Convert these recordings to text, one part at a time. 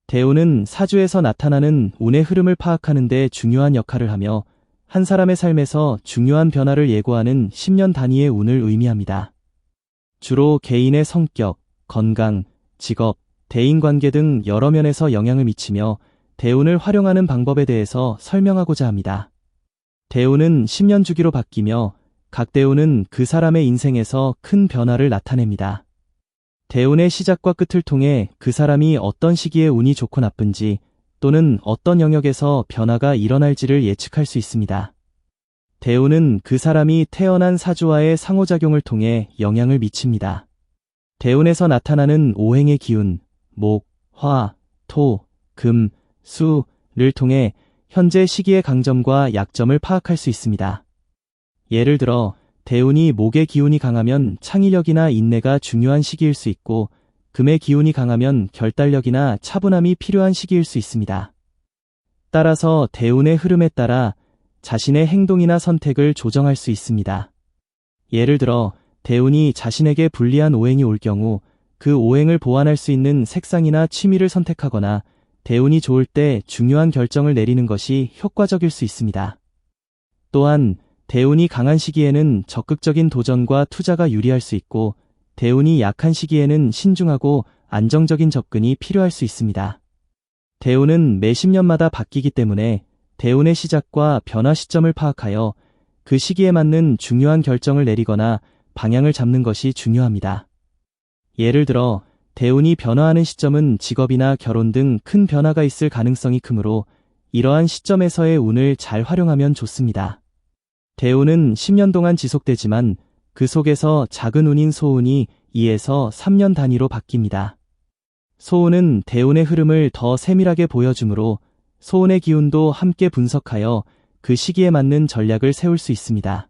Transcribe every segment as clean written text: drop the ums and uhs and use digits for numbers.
대운은 사주에서 나타나는 운의 흐름을 파악하는 데 중요한 역할을 하며 한 사람의 삶에서 중요한 변화를 예고하는 10년 단위의 운을 의미합니다. 주로 개인의 성격, 건강, 직업, 대인관계 등 여러 면에서 영향을 미치며 대운을 활용하는 방법에 대해서 설명하고자 합니다. 대운은 10년 주기로 바뀌며 각 대운은 그 사람의 인생에서 큰 변화를 나타냅니다. 대운의 시작과 끝을 통해 그 사람이 어떤 시기에 운이 좋고 나쁜지 또는 어떤 영역에서 변화가 일어날지를 예측할 수 있습니다. 대운은 그 사람이 태어난 사주와의 상호작용을 통해 영향을 미칩니다. 대운에서 나타나는 오행의 기운, 목, 화, 토, 금, 수를 통해 현재 시기의 강점과 약점을 파악할 수 있습니다. 예를 들어 대운이 목의 기운이 강하면 창의력이나 인내가 중요한 시기일 수 있고 금의 기운이 강하면 결단력이나 차분함이 필요한 시기일 수 있습니다. 따라서 대운의 흐름에 따라 자신의 행동이나 선택을 조정할 수 있습니다. 예를 들어 대운이 자신에게 불리한 오행이 올 경우 그 오행을 보완할 수 있는 색상이나 취미를 선택하거나 대운이 좋을 때 중요한 결정을 내리는 것이 효과적일 수 있습니다. 또한 대운이 강한 시기에는 적극적인 도전과 투자가 유리할 수 있고 대운이 약한 시기에는 신중하고 안정적인 접근이 필요할 수 있습니다. 대운은 매 10년마다 바뀌기 때문에 대운의 시작과 변화 시점을 파악하여 그 시기에 맞는 중요한 결정을 내리거나 방향을 잡는 것이 중요합니다. 예를 들어 대운이 변화하는 시점은 직업이나 결혼 등 큰 변화가 있을 가능성이 크므로 이러한 시점에서의 운을 잘 활용하면 좋습니다. 대운은 10년 동안 지속되지만 그 속에서 작은 운인 소운이 2에서 3년 단위로 바뀝니다. 소운은 대운의 흐름을 더 세밀하게 보여주므로 소운의 기운도 함께 분석하여 그 시기에 맞는 전략을 세울 수 있습니다.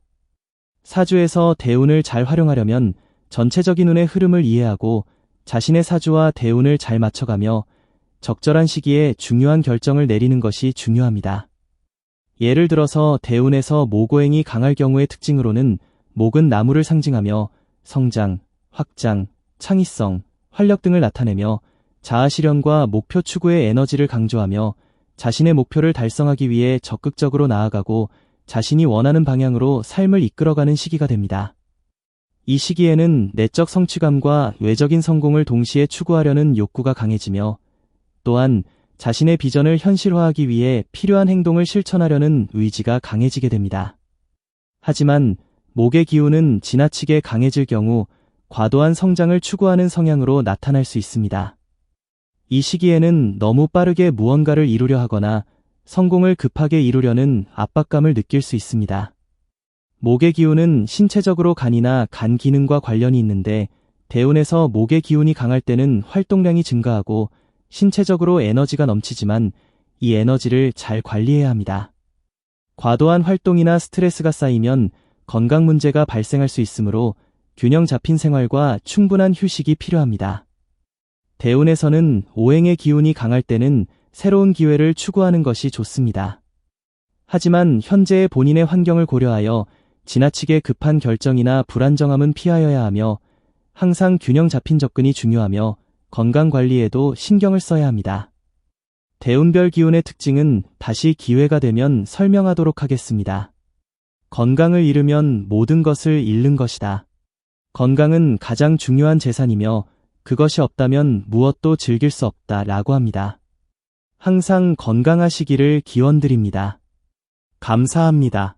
사주에서 대운을 잘 활용하려면 전체적인 운의 흐름을 이해하고 자신의 사주와 대운을 잘 맞춰가며 적절한 시기에 중요한 결정을 내리는 것이 중요합니다. 예를 들어서 대운에서 목오행이 강할 경우의 특징으로는 목은 나무를 상징하며 성장, 확장, 창의성, 활력 등을 나타내며 자아실현과 목표 추구의 에너지를 강조하며 자신의 목표를 달성하기 위해 적극적으로 나아가고 자신이 원하는 방향으로 삶을 이끌어가는 시기가 됩니다. 이 시기에는 내적 성취감과 외적인 성공을 동시에 추구하려는 욕구가 강해지며 또한 자신의 비전을 현실화하기 위해 필요한 행동을 실천하려는 의지가 강해지게 됩니다. 하지만 목의 기운은 지나치게 강해질 경우 과도한 성장을 추구하는 성향으로 나타날 수 있습니다. 이 시기에는 너무 빠르게 무언가를 이루려 하거나 성공을 급하게 이루려는 압박감을 느낄 수 있습니다. 목의 기운은 신체적으로 간이나 간 기능과 관련이 있는데 대운에서 목의 기운이 강할 때는 활동량이 증가하고 신체적으로 에너지가 넘치지만 이 에너지를 잘 관리해야 합니다. 과도한 활동이나 스트레스가 쌓이면 건강 문제가 발생할 수 있으므로 균형 잡힌 생활과 충분한 휴식이 필요합니다. 대운에서는 오행의 기운이 강할 때는 새로운 기회를 추구하는 것이 좋습니다. 하지만 현재의 본인의 환경을 고려하여 지나치게 급한 결정이나 불안정함은 피하여야 하며 항상 균형 잡힌 접근이 중요하며 건강 관리에도 신경을 써야 합니다. 대운별 기운의 특징은 다시 기회가 되면 설명하도록 하겠습니다. 건강을 잃으면 모든 것을 잃는 것이다. 건강은 가장 중요한 재산이며 그것이 없다면 무엇도 즐길 수 없다라고 합니다. 항상 건강하시기를 기원드립니다. 감사합니다.